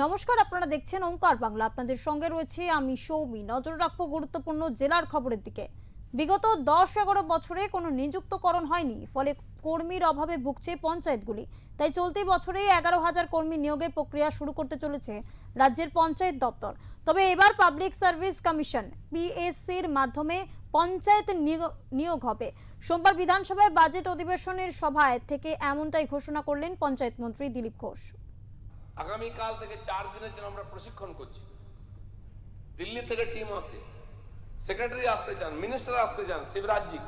নমস্কার, আপনারা দেখছেন ওঙ্কার বাংলা। আপনাদের সঙ্গে রয়েছে আমি সৌমি। নজর রাখবো গুরুত্বপূর্ণ জেলার খবরের দিকে। বিগত 10-11 বছরে কোনো নিযুক্তকরণ হয়নি, ফলে কর্মীর অভাবে ভুগছে পঞ্চায়েতগুলি। তাই চলতি বছরে 11,000 কর্মী নিয়োগের প্রক্রিয়া শুরু করতে চলেছে রাজ্যের পঞ্চায়েত দপ্তর। তবে এবার পাবলিক সার্ভিস কমিশন পিএসসির মাধ্যমে পঞ্চায়েত নিয়োগ হবে। সোমবার বিধানসভায় বাজেট অধিবেশনের সভায় থেকে এমনটাই ঘোষণা করলেন পঞ্চায়েত মন্ত্রী দিলীপ ঘোষ। আগামীকাল থেকে 4 দিনের জন্য আমরা প্রশিক্ষণ করছি। দিল্লি থেকে টিম আছে, সেক্রেটারি আসতে চান, মিনিস্টার আসতে চান, শিবরাজজি।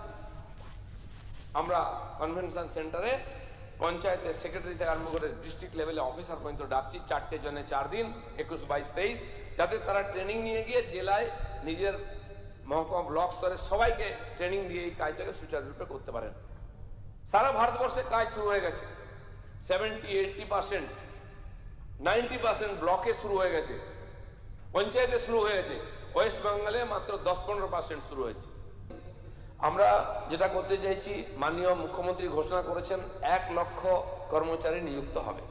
আমরা কনভেনশন সেন্টারে পঞ্চায়েতের সেক্রেটারি থেকে আরম্ভ করে ডিস্ট্রিক্ট লেভেলে অফিসার পর্যন্ত ডাকছি 4টে জনে 4 দিন, 21, 22, 23, যাতে তারা ট্রেনিং নিয়ে গিয়ে জেলায় নিজের মহকুমা ব্লক স্তরে সবাইকে ট্রেনিং দিয়ে এই কাজটাকে সুচারুরূপে করতে পারেন। সারা ভারতবর্ষে কাজ শুরু হয়ে গেছে। 70-80%, 90% ব্লকে শুরু হয়ে গেছে, পঞ্চায়েতে শুরু হয়ে গেছে। ওয়েস্ট বেঙ্গলে মাত্র 10-15% শুরু হয়েছে। আমরা যেটা করতে চাইছি, মাননীয় মুখ্যমন্ত্রী ঘোষণা করেছেন 1 লক্ষ কর্মচারী নিযুক্ত হবে।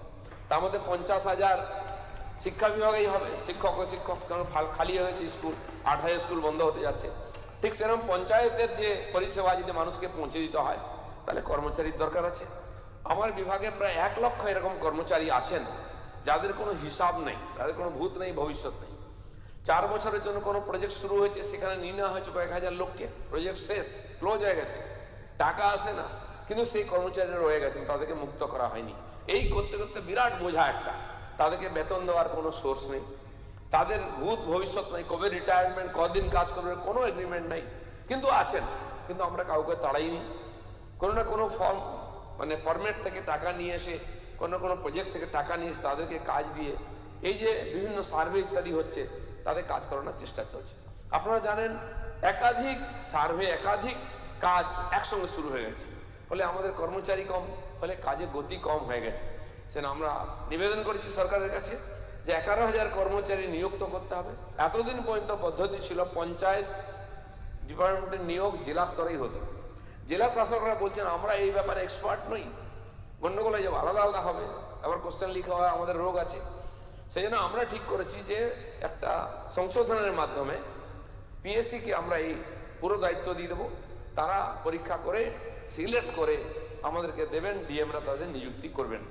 তার মধ্যে 50,000 শিক্ষা বিভাগেই হবে, শিক্ষক কারণ খালি হয়েছে স্কুল, 8,000 স্কুল বন্ধ হতে যাচ্ছে। ঠিক সেরকম পঞ্চায়েতের যে পরিষেবা যদি মানুষকে পৌঁছে দিতে হয়, তাহলে কর্মচারীর দরকার আছে। আমার বিভাগে প্রায় 1 লক্ষ এরকম কর্মচারী আছেন যাদের কোনো হিসাব নেই, তাদের কোনো ভূত নেই, ভবিষ্যৎ নেই। 4 বছরের জন্য কোনো প্রজেক্ট শুরু হয়েছে, সেখানে নিয়ে নেওয়া হয়েছে কয়েক হাজার লোককে, প্রজেক্ট শেষ, ক্লোজ হয়ে গেছে, টাকা আসে না, কিন্তু সেই কর্মচারীরা রয়ে গেছেন, তাদেরকে মুক্ত করা হয়নি। এই করতে করতে বিরাট বোঝা একটা, তাদেরকে বেতন দেওয়ার কোনো সোর্স নেই, তাদের ভূত ভবিষ্যৎ নেই, কবে রিটায়ারমেন্ট, কদিন কাজ করবে কোনো এগ্রিমেন্ট নেই, কিন্তু আছেন। কিন্তু আমরা কাউকে তাড়াইনি, কোনো না কোনো ফরম্যাট থেকে টাকা নিয়ে এসে, কোনো প্রজেক্ট থেকে টাকা নিয়ে এসে তাদেরকে কাজ দিয়ে, এই যে বিভিন্ন সার্ভে ইত্যাদি হচ্ছে, তাদের কাজ করানোর চেষ্টা চলছে। আপনারা জানেন একাধিক সার্ভে, একাধিক কাজ একসঙ্গে শুরু হয়ে গেছে, ফলে আমাদের কর্মচারী কম, ফলে কাজে গতি কম হয়ে গেছে। সেটা আমরা নিবেদন করেছি সরকারের কাছে যে 11,000 কর্মচারী নিযুক্ত করতে হবে। এতদিন পর্যন্ত পদ্ধতি ছিল পঞ্চায়েত ডিপার্টমেন্টের নিয়োগ জেলা স্তরেই হতো। জেলা শাসকরা বলছেন আমরা এই ব্যাপারে এক্সপার্ট নই, গন্ডগোল হয়ে যাবে, আলাদা আলাদা হবে, আবার কোশ্চেন লিখা হয়, আমাদের রোগ আছে। সেই জন্য আমরা ঠিক করেছি যে একটা সংশোধনের মাধ্যমে পিএসসিকে আমরা এই পুরো দায়িত্ব দিয়ে দেবো। তারা পরীক্ষা করে সিলেক্ট করে আমাদেরকে দেবেন, ডিএমরা তাদের নিযুক্তি করবেন।